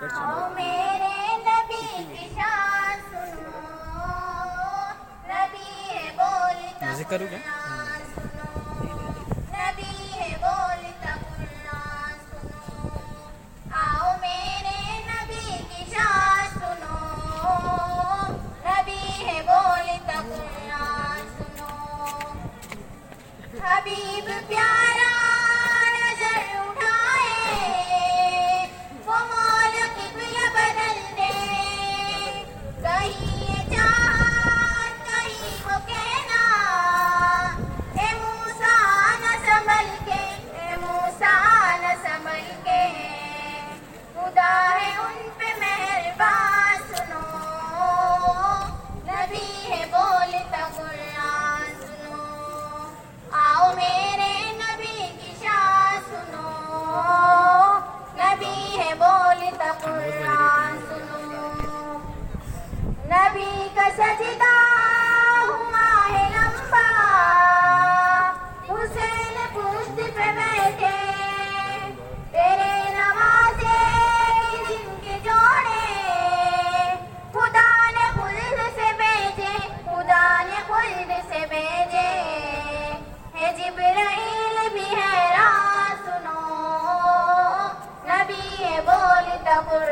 آؤ میرے نبی کی شان سنو، نبی ہے بولتا قرآن سنو، نبی ہے بولتا قرآن سنو، آؤ میرے نبی کی شان سنو، نبی ہے بولتا قرآن سنو، حبیب پیارا نظر اٹھائے وہ مول قبلہ بدل دے، کہیں یہ چاہت کہیں وہ کہنا، اے موسیٰ نہ سنبھل کے، اے موسیٰ نہ سنبھل کے، خدا ہے ان پہ مہربان سنو، نبی ہے بولتا قرآن سنو، آؤ میرے نبی کی شان سنو، نبی ہے بولتا قرآن سنو، نبی کا سجدہ ہوا ہے لمبا، حسین پشت پہ بیٹھے، تیرے نوازے جن کے جوڑے، خدا نے خلد سے بھیجے، خدا نے خلد سے بھیجے، ہے جبرائیل بھی حیران سنو، نبی ہے بولتا قرآن